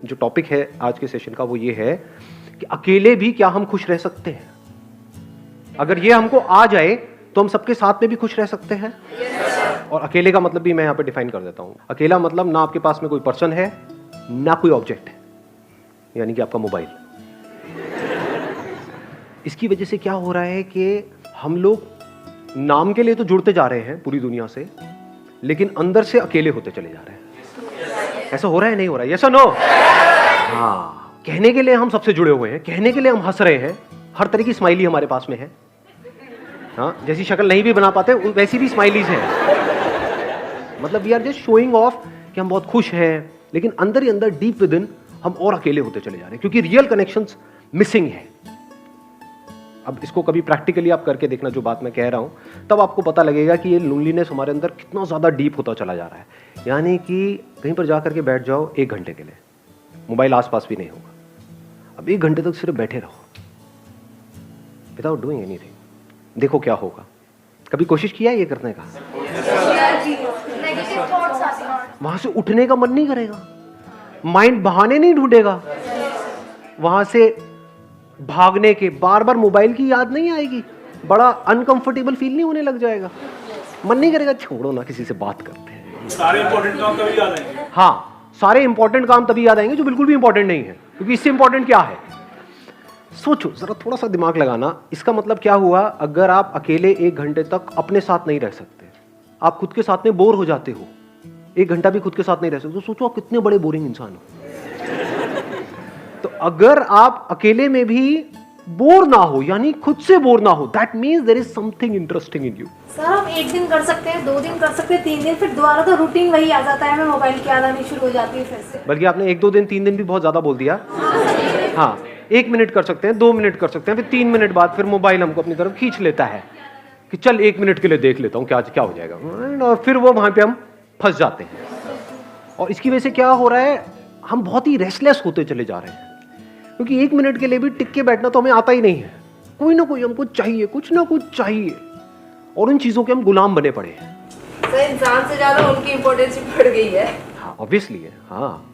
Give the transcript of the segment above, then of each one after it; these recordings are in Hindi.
जो टॉपिक है आज के सेशन का वो ये है कि अकेले भी क्या हम खुश रह सकते हैं। अगर ये हमको आ जाए तो हम सबके साथ में भी खुश रह सकते हैं। और अकेले का मतलब भी मैं यहाँ पे डिफाइन कर देता हूँ। अकेला मतलब ना आपके पास में कोई पर्सन है ना कोई ऑब्जेक्ट है, यानी कि आपका मोबाइल। इसकी वजह से क्या हो रहा है कि हम लोग नाम के लिए तो जुड़ते जा रहे हैं पूरी दुनिया से, लेकिन अंदर से अकेले होते चले जा रहे हैं। ऐसा हो रहा है नहीं हो रहा है? यस और नो? हाँ, कहने के लिए हम सबसे जुड़े हुए हैं, कहने के लिए हम हंस रहे हैं, हर तरह की स्माइली हमारे पास में है। हाँ, जैसी शक्ल नहीं भी बना पाते वैसी भी स्माइलीज हैं। मतलब we are just showing off कि हम बहुत खुश हैं, लेकिन अंदर ही अंदर डीप विद इन हम और अकेले होते चले जा रहे हैं, क्योंकि रियल कनेक्शंस मिसिंग है। अब इसको कभी प्रैक्टिकली आप करके देखना जो बात मैं कह रहा हूं, तब आपको पता लगेगा कि ये लोनलीनेस हमारे अंदर कितना ज्यादा डीप होता चला जा रहा है। यानी कि कहीं पर जाकर के बैठ जाओ 1 घंटे के लिए, मोबाइल आसपास भी नहीं होगा। अब 1 घंटे तक सिर्फ बैठे रहो विदाउट डूइंग एनीथिंग, देखो क्या होगा। कभी कोशिश किया ये करने का? वहां से उठने का मन नहीं करेगा, माइंड बहाने नहीं ढूंढेगा, वहां से भागने के बार बार मोबाइल की याद नहीं आएगी, बड़ा अनकंफर्टेबल फील नहीं होने लग जाएगा, मन नहीं करेगा छोड़ो ना किसी से बात करते हैं। सारे इंपॉर्टेंट काम तभी याद आएंगे। हाँ, सारे इंपॉर्टेंट काम तभी याद आएंगे जो बिल्कुल भी इंपॉर्टेंट नहीं है, क्योंकि इससे इंपॉर्टेंट क्या है? सोचो जरा, थोड़ा सा दिमाग लगाना। इसका मतलब क्या हुआ? अगर आप अकेले 1 घंटे तक अपने साथ नहीं रह सकते, आप खुद के साथ में बोर हो जाते हो, 1 घंटा भी खुद के साथ नहीं रह सकते, तो सोचो आप कितने बड़े बोरिंग इंसान हो। तो अगर आप अकेले में भी बोर ना हो, यानी खुद से बोर ना हो, that means there is something interesting in you. Sir हम 1 दिन कर सकते हैं, 2 दिन कर सकते हैं, 3 दिन, फिर दोबारा तो रूटीन वही आ जाता है, हमें मोबाइल की याद आनी शुरू हो जाती है फिर से। बल्कि आपने 1-2 दिन 3 दिन भी बहुत ज्यादा बोल दिया। हाँ, 1 मिनट कर सकते हैं, 2 मिनट कर सकते हैं, फिर 3 मिनट बाद फिर मोबाइल हमको अपनी तरफ खींच लेता है कि चल 1 मिनट के लिए देख लेता हूँ क्या हो जाएगा, और फिर वो वहां पे हम फंस जाते हैं। और इसकी वजह से क्या हो रहा है? हम बहुत ही रेस्टलेस होते चले जा रहे हैं, क्योंकि 1 मिनट के लिए भी टिक के बैठना तो हमें आता ही नहीं है। कोई ना कोई हमको चाहिए, कुछ ना कुछ चाहिए, और उन चीजों के हम गुलाम बने पड़े हैं। सर इंसान से ज्यादा उनकी इम्पोर्टेंस बढ़ गई है। हाँ, ऑब्वियसली है। हाँ,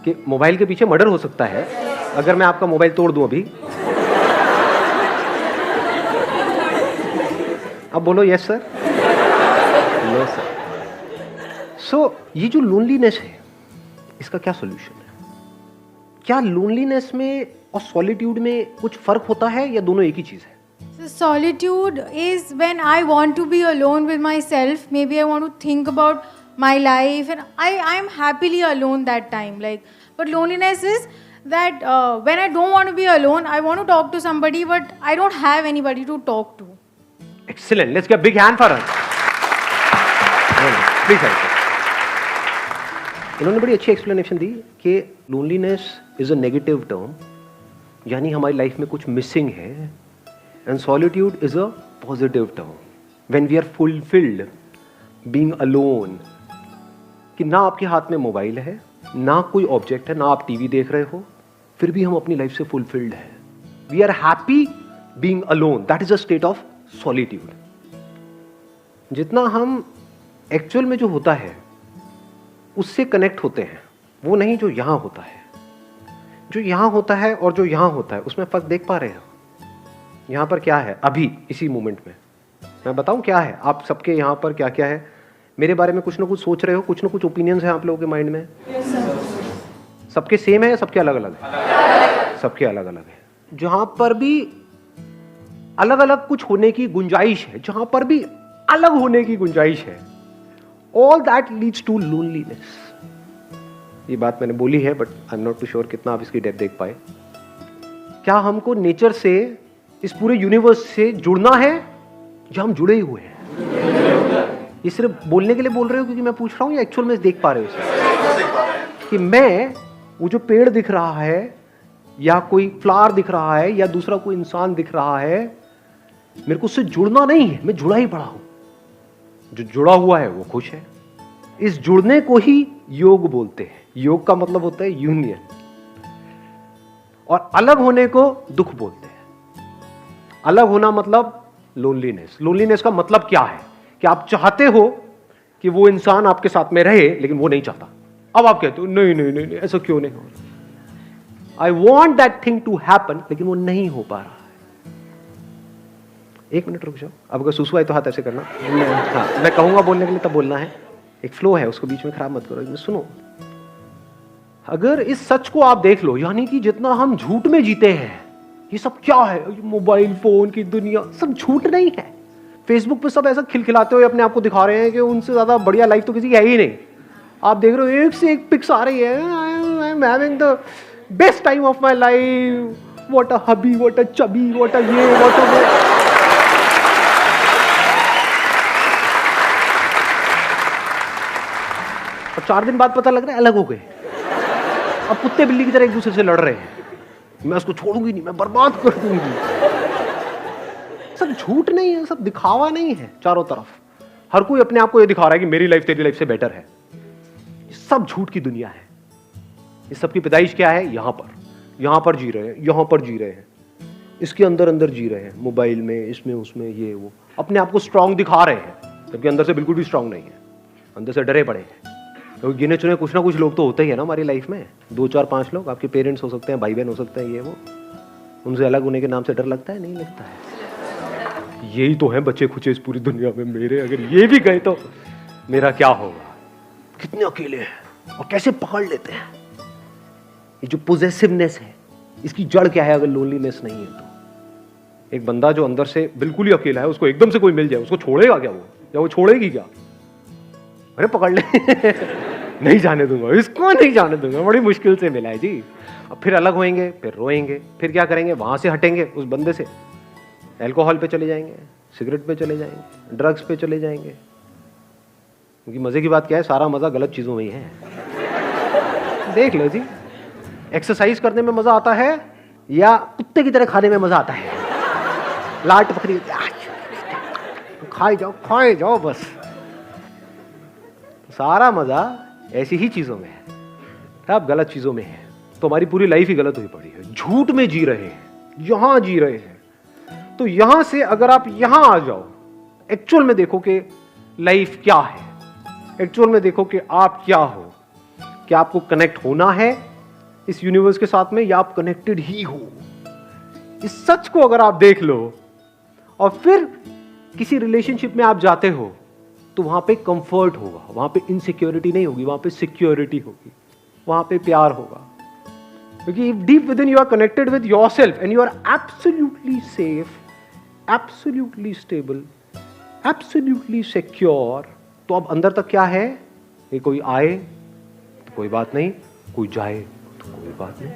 कि मोबाइल के पीछे मर्डर हो सकता है अगर मैं आपका मोबाइल तोड़ दूं अभी। अब बोलो यस सर, नो सर। सो ये जो लोनलीनेस है, इसका क्या सॉल्यूशन है? क्या लोनलीनेस में और सॉलिट्यूड में कुछ फर्क होता है या दोनों एक ही चीज है? So solitude is when I want to be alone with myself. Maybe I want to think about my life, and I am happily alone that time. Like, but loneliness is that when I don't want to be alone, I want to talk to somebody, but I don't have anybody to talk to. Excellent. Let's give a big hand for her. Please answer. इन्होंने बड़ी अच्छी एक्सप्लेनेशन दी कि loneliness is a negative term, यानी हमारी लाइफ में कुछ मिसिंग है, and solitude is a positive term when we are fulfilled being alone. कि ना आपके हाथ में मोबाइल है, ना कोई ऑब्जेक्ट है, ना आप टीवी देख रहे हो, फिर भी हम अपनी लाइफ से फुलफिल्ड है। We are happy being alone, that is a state of solitude. जितना हम एक्चुअल में जो होता है उससे कनेक्ट होते हैं, वो नहीं जो यहां होता है। जो यहां होता है और जो यहां होता है उसमें फर्क देख पा रहे हो? यहां पर क्या है अभी इसी मोमेंट में? मैं बताऊं क्या है? आप सबके यहां पर क्या क्या है? मेरे बारे में कुछ ना कुछ सोच रहे हो, कुछ ना कुछ ओपिनियंस है आप लोगों के माइंड में। सबके सेम है या सबके अलग अलग है? सबके अलग अलग है। जहां पर भी अलग अलग कुछ होने की गुंजाइश है, जहां पर भी अलग होने की गुंजाइश है, all that leads to loneliness. ये बात मैंने बोली है, but I am not too sure कितना आप इसकी डेप्थ देख पाए। क्या हमको नेचर से, इस पूरे यूनिवर्स से जुड़ना है, या हम जुड़े ही हुए हैं? ये सिर्फ बोलने के लिए बोल रहे हो क्योंकि मैं पूछ रहा हूं, या एक्चुअल में देख पा रहे हो इसे? कि मैं वो जो पेड़ दिख रहा है, या कोई फ्लावर दिख रहा है, या दूसरा कोई इंसान दिख रहा है, मेरे को उससे जुड़ना नहीं है, मैं जुड़ा ही पड़ा हूं। जो जुड़ा हुआ है वो खुश है। इस जुड़ने को ही योग बोलते हैं। योग का मतलब होता है यूनियन, और अलग होने को दुख बोलते हैं। अलग होना मतलब लोनलीनेस। लोनलीनेस का मतलब क्या है? कि आप चाहते हो कि वो इंसान आपके साथ में रहे, लेकिन वो नहीं चाहता। अब आप कहते हो नहीं नहीं नहीं, नहीं ऐसा क्यों नहीं हो रहा? I want that thing to happen, लेकिन वो नहीं हो पा रहा है। एक मिनट रुक जाओ, अब अगर सुसु आए तो हाथ ऐसे करना। हाँ, मैं कहूंगा बोलने के लिए तब बोलना है, एक फ्लो है उसको बीच में खराब मत करो। सुनो, अगर इस सच को आप देख लो, यानी कि जितना हम झूठ में जीते हैं, ये सब क्या है, मोबाइल फोन की दुनिया, सब झूठ नहीं है। फेसबुक पे सब ऐसा खिलखिलाते हुए अपने आप को दिखा रहे हैं कि उनसे ज्यादा बढ़िया लाइफ तो किसी की है ही नहीं। आप देख रहे हो एक से एक पिक्स आ रही है, I am having the best time of my life, what a hubby, what a chubby, what a ये, व्हाट अ वो। और 4 दिन बाद पता लग रहा है अलग हो गए, अब कुत्ते बिल्ली की तरह एक दूसरे से लड़ रहे हैं। मैं उसको छोड़ूंगी नहीं, मैं बर्बाद कर दूंगी। सब झूठ नहीं है, सब दिखावा नहीं है। चारों तरफ हर कोई अपने आप को ये दिखा रहा है कि मेरी लाइफ तेरी लाइफ से बेटर है। सब झूठ की दुनिया है। इस सब की पैदाइश क्या है? यहां पर जी रहे हैं, यहां पर जी रहे हैं, इसके अंदर अंदर जी रहे हैं, मोबाइल में, इसमें उसमें, ये वो, अपने आप को स्ट्रांग दिखा रहे हैं, जबकि अंदर से बिल्कुल भी स्ट्रांग नहीं है, अंदर से डरे पड़े हैं। क्योंकि गिने चुने कुछ ना कुछ लोग तो होते ही है ना हमारी लाइफ में, 2 4 5 लोग। आपके पेरेंट्स हो सकते हैं, भाई बहन हो सकते हैं, ये वो, उनसे अलग होने के नाम से डर लगता है? नहीं लगता है। यही तो है बच्चे खुचे इस पूरी दुनिया में मेरे, अगर ये भी गए तो मेरा क्या होगा? कितने अकेले हैं और कैसे पकड़ लेते हैं। ये जो पोजेसिवनेस है, इसकी जड़ क्या है? अगर लोनलीनेस नहीं है तो एक बंदा जो अंदर से बिल्कुल ही अकेला है, उसको एकदम से कोई मिल जाए, उसको छोड़ेगा क्या वो, या वो छोड़ेगी क्या? अरे पकड़ ले नहीं जाने दूंगा इसको, नहीं जाने दूंगा, बड़ी मुश्किल से मिला है जी। अब फिर अलग होएंगे, फिर रोएंगे, फिर क्या करेंगे? वहां से हटेंगे उस बंदे से, अल्कोहल पे चले जाएंगे, सिगरेट पे चले जाएंगे, ड्रग्स पे चले जाएंगे। क्योंकि मजे की बात क्या है, सारा मजा गलत चीजों में ही है। देख लो जी, एक्सरसाइज करने में मजा आता है या कुत्ते की तरह खाने में मजा आता है? लाट पकड़ी, खाए जाओ बस। सारा मजा ऐसी ही चीजों में है, अब गलत चीजों में है तो हमारी पूरी लाइफ ही गलत हुई पड़ी है। झूठ में जी रहे हैं, यहां जी रहे हैं। तो यहां से अगर आप यहां आ जाओ, एक्चुअल में देखो कि लाइफ क्या है, एक्चुअल में देखो कि आप क्या हो, क्या आपको कनेक्ट होना है इस यूनिवर्स के साथ में, या आप कनेक्टेड ही हो। इस सच को अगर आप देख लो और फिर किसी रिलेशनशिप में आप जाते हो, तो वहां पे कंफर्ट होगा, वहां पे इनसिक्योरिटी नहीं होगी, वहां पे सिक्योरिटी होगी, वहां पे प्यार होगा। क्योंकि deep within you are connected with yourself and you are absolutely safe, absolutely stable, absolutely secure. तो अब अंदर तक क्या है? ये कोई आए तो कोई बात नहीं, कोई जाए तो कोई बात नहीं।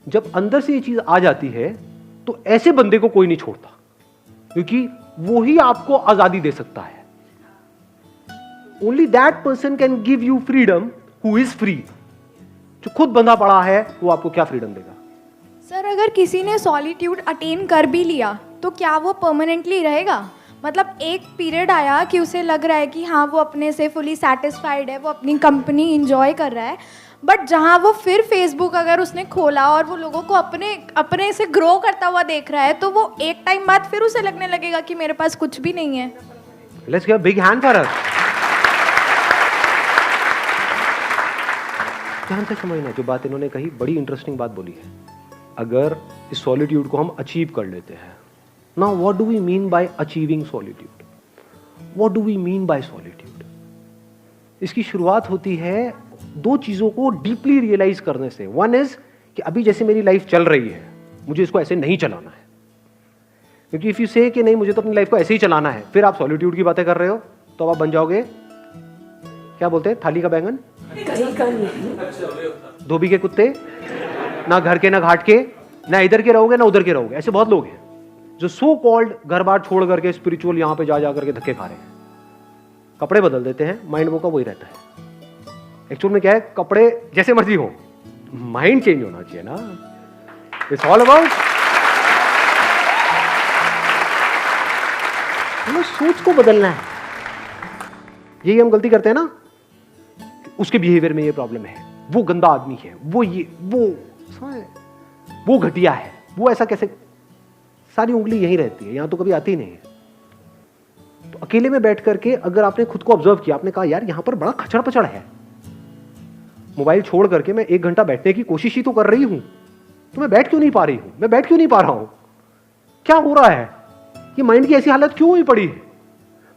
जब अंदर से ये चीज आ जाती है तो ऐसे बंदे को कोई नहीं छोड़ता, क्योंकि वो ही आपको आजादी दे सकता है। Only that person can give you freedom who is free. जो खुद बंधा पड़ा है वो आपको क्या फ्रीडम देगा? सर, अगर किसी ने सॉलिट्यूड अटेन कर भी लिया तो क्या वो परमानेंटली रहेगा? मतलब एक पीरियड आया कि उसे लग रहा है कि हाँ वो अपने से फुली सेटिस्फाइड है, वो अपनी कंपनी इंजॉय कर रहा है, बट जहाँ वो फिर फेसबुक अगर उसने खोला और वो लोगों को अपने से ग्रो करता हुआ देख रहा है, तो वो एक टाइम बाद फिर उसे लगने लगेगा कि मेरे पास कुछ भी नहीं है। Let's give a big hand for us. ध्यान से समझना, जो बात इन्होंने कही बड़ी इंटरेस्टिंग बात बोली है। अगर इस सॉलिट्यूड को हम अचीव कर लेते हैं, now what do we mean by achieving solitude? What do we mean by solitude? इसकी शुरुआत होती है 2 चीजों को डीपली रियलाइज करने से। वन इज कि अभी जैसे मेरी लाइफ चल रही है, मुझे इसको ऐसे नहीं चलाना है। क्योंकि इफ यू से कि नहीं मुझे तो अपनी लाइफ को ऐसे ही चलाना है, फिर आप सॉलिट्यूड की बातें कर रहे हो, तो आप बन जाओगे, क्या बोलते हैं, थाली का बैंगन, धोबी के कुत्ते, ना घर के ना घाट के, ना इधर के रहोगे ना उधर के रहोगे। ऐसे बहुत लोग हैं जो सो कॉल्ड घर बार छोड़ करके स्पिरिचुअल यहां पे जा करके धक्के खा रहे हैं। कपड़े बदल देते हैं, माइंड वो का वही रहता है। एक्चुअल में क्या है, कपड़े जैसे मर्जी हो, माइंड चेंज होना चाहिए ना। इट्स ऑल अबाउट सोच को बदलना है। यही हम गलती करते हैं ना, उसके बिहेवियर में ये प्रॉब्लम है, वो गंदा आदमी है, वो ये वो घटिया है, वो ऐसा कैसे, सारी उंगली यहीं रहती है, यहां तो कभी आती नहीं है। तो अकेले में बैठ करके अगर आपने खुद को ऑब्जर्व किया, आपने कहा यार यहां पर बड़ा खचड़ पचड़ है, मोबाइल छोड़ करके मैं 1 घंटा बैठने की कोशिश ही तो कर रही हूं, तो मैं बैठ क्यों नहीं पा रही हूं, मैं बैठ क्यों नहीं पा रहा हूं, क्या हो रहा है, ये माइंड की ऐसी हालत क्यों हुई पड़ी है?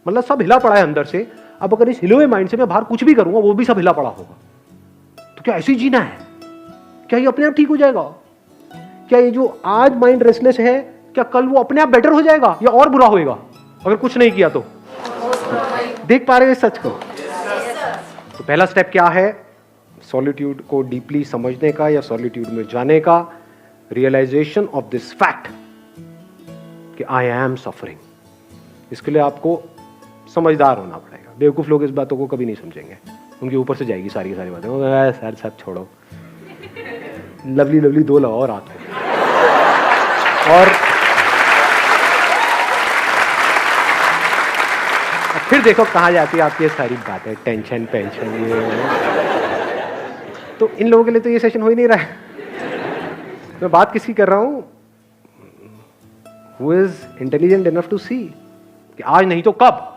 मतलब सब हिला पड़ा है अंदर से। अब अगर इस हिले हुए माइंड से मैं बाहर कुछ भी करूंगा वो भी सब हिला पड़ा होगा। तो क्या ऐसे ही जीना है? क्या ये अपने आप ठीक हो जाएगा? क्या ये जो आज माइंड रेस्टलेस है, क्या कल वो अपने आप बेटर हो जाएगा या और बुरा होएगा अगर कुछ नहीं किया तो? देख पा रहे हो इस सच को? तो पहला स्टेप क्या है? सॉलिट्यूड को डीपली समझने का या सॉलिट्यूड में जाने का, रियलाइजेशन ऑफ दिस फैक्ट कि आई एम सफरिंग। इसके लिए आपको समझदार होना पड़ेगा। बेवकूफ लोग इस बातों को कभी नहीं समझेंगे, उनके ऊपर से जाएगी सारी की सारी बातें। सर सब छोड़ो, लवली लवली 2 लगाओ रात को। और फिर देखो कहाँ जाती है आपकी ये सारी बातें, टेंशन पेंशन ये। तो इन लोगों के लिए तो ये सेशन हो ही नहीं रहा है। मैं बात किसकी कर रहा हूं? Who is intelligent enough to see कि आज नहीं तो कब।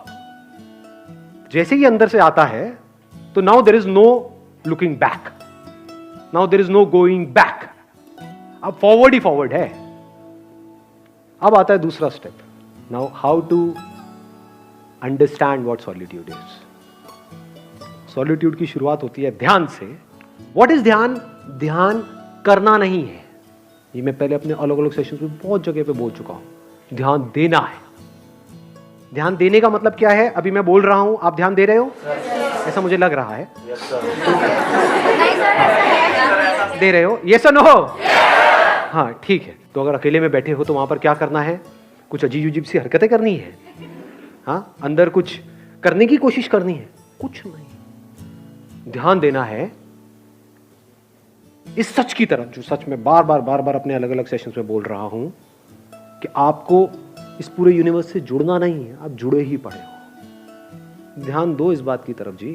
जैसे ही अंदर से आता है तो now there is no looking back, now there is no going back, अब फॉरवर्ड ही फॉरवर्ड है। अब आता है दूसरा step, now how to understand what solitude is. Solitude की शुरुआत होती है ध्यान से। व्हाट इज ध्यान? ध्यान करना नहीं है, ये मैं पहले अपने अलग अलग सेशंस में बहुत जगह पे बोल चुका हूं। ध्यान देना है। ध्यान देने का मतलब क्या है? अभी मैं बोल रहा हूं, आप ध्यान दे रहे हो? ऐसा मुझे लग रहा है। दे रहे हो? यस और नो? हाँ ठीक है। तो अगर अकेले में बैठे हो तो वहां पर क्या करना है? कुछ अजीब अजीब सी हरकतें करनी है, हाँ, अंदर कुछ करने की कोशिश करनी है? कुछ नहीं। ध्यान देना है इस सच की तरफ, जो सच में बार बार अपने अलग अलग सेशंस में बोल रहा हूं कि आपको इस पूरे यूनिवर्स से जुड़ना नहीं है, आप जुड़े ही पड़े हो। ध्यान दो इस बात की तरफ जी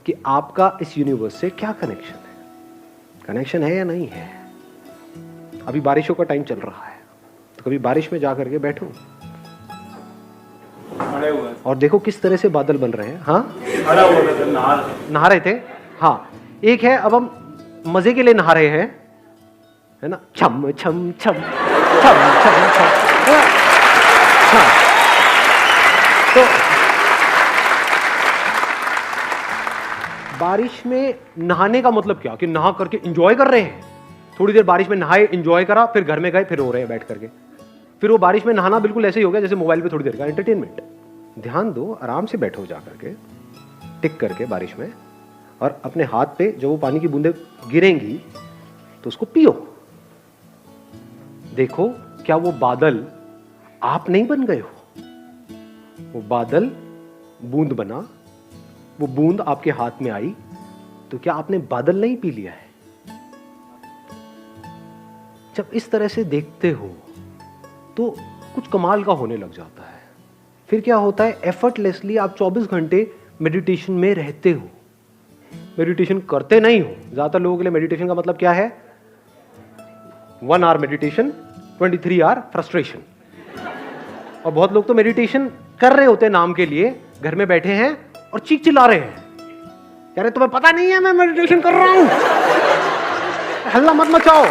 कि आपका इस यूनिवर्स से क्या कनेक्शन है, कनेक्शन है या नहीं है। अभी बारिशों का टाइम चल रहा है, तो कभी बारिश में जाकर के बैठो और देखो किस तरह से बादल बन रहे हैं। हाँ, नहा रहे थे। हाँ, एक है अब हम मजे के लिए नहा रहे हैं, है ना, छम छम छम छम छम छम। हाँ, तो बारिश में नहाने का मतलब क्या कि नहा करके एंजॉय कर रहे हैं। थोड़ी देर बारिश में नहाए, एंजॉय करा, फिर घर में गए, फिर रो रहे हैं बैठ करके। फिर वो बारिश में नहाना बिल्कुल ऐसे ही हो गया जैसे मोबाइल पे थोड़ी देर का एंटरटेनमेंट। ध्यान दो, आराम से बैठो जा करके, टिक करके बारिश में, और अपने हाथ पे जब वो पानी की बूंदें गिरेंगी तो उसको पियो। देखो क्या वो बादल आप नहीं बन गए हो, वो बादल बूंद बना, वो बूंद आपके हाथ में आई, तो क्या आपने बादल नहीं पी लिया है? जब इस तरह से देखते हो तो कुछ कमाल का होने लग जाता है। फिर क्या होता है? एफर्टलेसली आप 24 घंटे मेडिटेशन में रहते हो। मेडिटेशन करते नहीं हो। ज्यादातर लोगों के लिए मेडिटेशन का मतलब क्या है? 1 आवर मेडिटेशन, 23 आवर फ्रस्ट्रेशन। और बहुत लोग तो मेडिटेशन कर रहे होते हैं नाम के लिए, घर में बैठे हैं और चीख चिल्ला रहे हैं, यार तुम्हें पता नहीं है मैं मेडिटेशन कर रहा हूं, हल्ला मत मचाओ।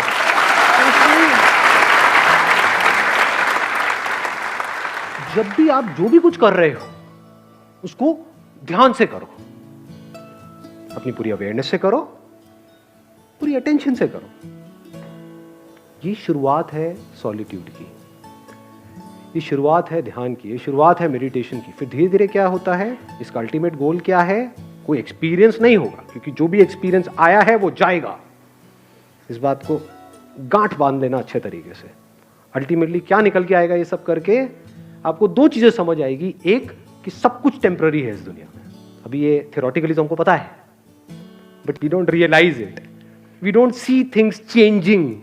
जब भी आप जो भी कुछ कर रहे हो उसको ध्यान से करो, अपनी पूरी अवेयरनेस से करो, पूरी अटेंशन से करो। ये शुरुआत है सॉलिट्यूड की, ये शुरुआत है ध्यान की, ये शुरुआत है मेडिटेशन की। फिर धीरे धीरे क्या होता है? इसका अल्टीमेट गोल क्या है? कोई एक्सपीरियंस नहीं होगा, क्योंकि जो भी एक्सपीरियंस आया है वो जाएगा। इस बात को गांठ बांध लेना अच्छे तरीके से। अल्टीमेटली क्या निकल के आएगा? ये सब करके आपको 2 चीजें समझ आएगी। एक कि सब कुछ टेम्पररी है इस दुनिया में। अभी ये थियोरेटिकली तो हमको पता है, but we don't realise it, we don't see things changing.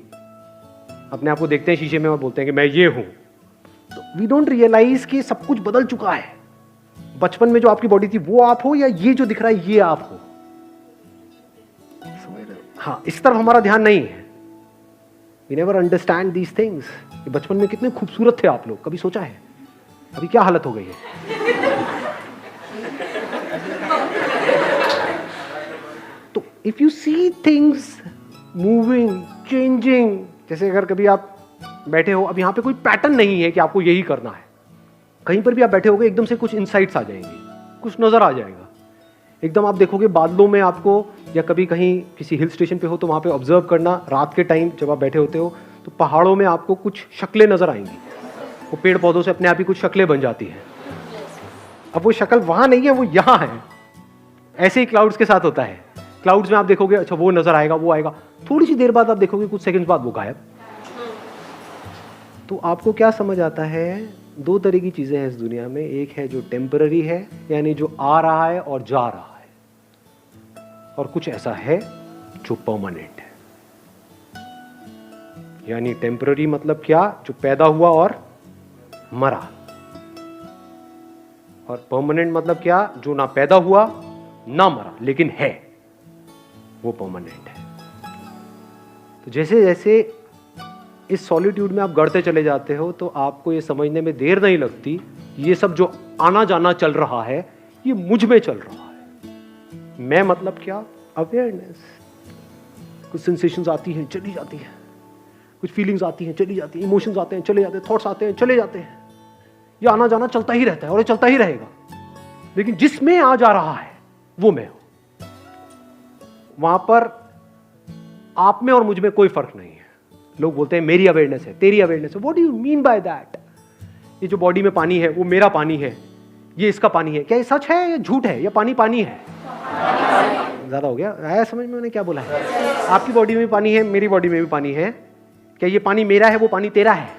अपने आप को देखते हैं शीशे में और बोलते हैं कि मैं ये हूं, तो वी डोंट रियलाइज कि सब कुछ बदल चुका है। बचपन में जो आपकी बॉडी थी वो आप हो, या ये जो दिख रहा है ये आप हो? समझ रहे हो? हाँ, इस तरफ हमारा ध्यान नहीं है। We never understand these things. बचपन में कितने खूबसूरत थे आप लोग, कभी सोचा है? अभी क्या हालत हो गई है? तो if you see things moving, changing, जैसे अगर कभी आप बैठे हो, अब यहाँ पे कोई पैटर्न नहीं है कि आपको यही करना है, कहीं पर भी आप बैठे होगे एकदम से कुछ इनसाइट्स आ जाएंगे, कुछ नजर आ जाएगा, एकदम आप देखोगे बादलों में आपको, या कभी कहीं किसी हिल स्टेशन पे हो तो वहाँ पे ऑब्जर्व करना, रात के टाइम जब आप बैठे होते हो तो पहाड़ों में आपको कुछ शक्लें नजर आएंगी, वो पेड़ पौधों से अपने आप ही कुछ शक्लें बन जाती हैं। अब वो शक्ल वहाँ नहीं है, वो यहाँ है। ऐसे ही क्लाउड्स के साथ होता है, क्लाउड्स में आप देखोगे अच्छा वो नजर आएगा, वो आएगा, थोड़ी सी देर बाद आप देखोगे कुछ सेकंड्स बाद वो गायब। तो आपको क्या समझ आता है? दो तरह की चीजें हैं इस दुनिया में, एक है जो टेम्पररी है, यानी जो आ रहा है और जा रहा है, और कुछ ऐसा है जो परमानेंट है। यानी टेम्पररी मतलब क्या? जो पैदा हुआ और मरा। और परमानेंट मतलब क्या? जो ना पैदा हुआ ना मरा लेकिन है, वो परमानेंट है। तो जैसे जैसे इस सॉलिट्यूड में आप गढ़ते चले जाते हो तो आपको ये समझने में देर नहीं लगती, ये सब जो आना जाना चल रहा है ये मुझ में चल रहा है। मैं मतलब क्या? अवेयरनेस। कुछ सेंसेशंस आती हैं, चली जाती हैं, कुछ फीलिंग्स आती हैं, चली जाती हैं, इमोशंस आते हैं, चले जाते हैं, थॉट्स आते हैं, चले जाते हैं। ये आना जाना चलता ही रहता है और ये चलता ही रहेगा, लेकिन जिसमें आ जा रहा है वो मैं हूं। वहां पर आप में और मुझ में कोई फर्क नहीं है। लोग बोलते हैं मेरी अवेयरनेस है, तेरी अवेयरनेस है। What do you mean by that? ये जो बॉडी में पानी है वो मेरा पानी है, ये इसका पानी है। क्या ये सच है या झूठ है? या पानी पानी है? ज्यादा हो गया? आया समझ में मैंने क्या बोला है? आपकी बॉडी में भी पानी है, मेरी बॉडी में भी पानी है। क्या ये पानी मेरा है, वो पानी तेरा है?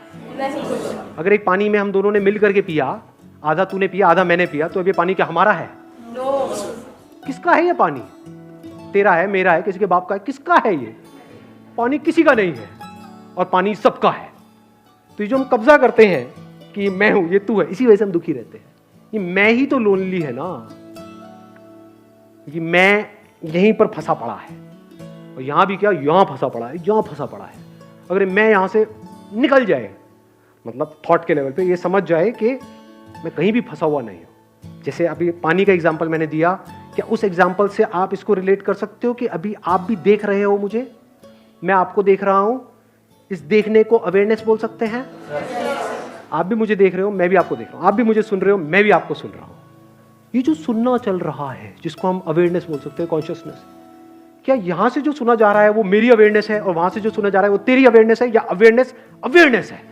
अगर एक पानी में हम दोनों ने मिल करके पिया, आधा तूने पिया आधा मैंने पिया, तो अब ये पानी क्या हमारा है? किसका है ये पानी? तेरा है, मेरा है, किसी के बाप का है? किसका है ये पानी? किसी का नहीं है, और पानी सबका है। तो ये जो हम कब्जा करते हैं कि मैं हूं, ये तू है, इसी वजह से हम दुखी रहते हैं। ये मैं ही तो लोनली है ना, कि मैं यहीं पर फंसा पड़ा है, और यहां भी क्या, यहां फंसा पड़ा है, यहां फंसा पड़ा है। अगर मैं यहां से निकल जाए, मतलब थॉट के लेवल पे ये समझ जाए कि मैं कहीं भी फंसा हुआ नहीं हूं। जैसे अभी पानी का एग्जाम्पल मैंने दिया, क्या उस एग्जाम्पल से आप इसको रिलेट कर सकते हो कि अभी आप भी देख रहे हो मुझे, मैं आपको देख रहा हूं? इस देखने को अवेयरनेस बोल सकते हैं। आप भी मुझे देख रहे हो, मैं भी आपको देख रहा हूं। आप भी मुझे सुन रहे हो, मैं भी आपको सुन रहा हूं। ये जो सुनना चल रहा है, जिसको हम अवेयरनेस बोल सकते हैं, कॉन्शियसनेस, क्या यहां से जो सुना जा रहा है वो मेरी अवेयरनेस है, और वहां से जो सुना जा रहा है वो तेरी अवेयरनेस है? या अवेयरनेस अवेयरनेस है?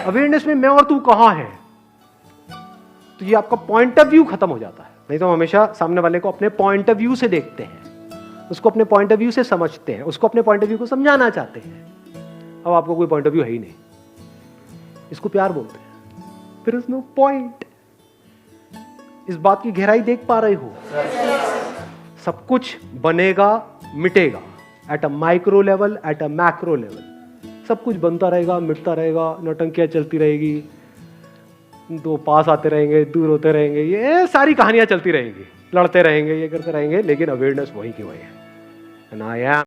अवेयरनेस में मैं और तू कहां है? तो ये आपका पॉइंट ऑफ व्यू खत्म हो जाता है। नहीं तो हम हमेशा सामने वाले को अपने पॉइंट ऑफ व्यू से देखते हैं, उसको अपने पॉइंट ऑफ व्यू से समझते हैं, उसको अपने पॉइंट ऑफ व्यू को समझाना चाहते हैं। अब आपको कोई पॉइंट ऑफ व्यू है ही नहीं, इसको प्यार बोलते हैं। फिर नो पॉइंट। इस बात की गहराई देख पा रहे हो? सब कुछ बनेगा मिटेगा, at a micro level, at a macro level. सब कुछ बनता रहेगा, मिटता रहेगा, नौटंकियां चलती रहेगी, दो पास आते रहेंगे, दूर होते रहेंगे, ये सारी कहानियां चलती रहेंगी, लड़ते रहेंगे, ये करते रहेंगे, लेकिन अवेयरनेस वही की वही है। And I am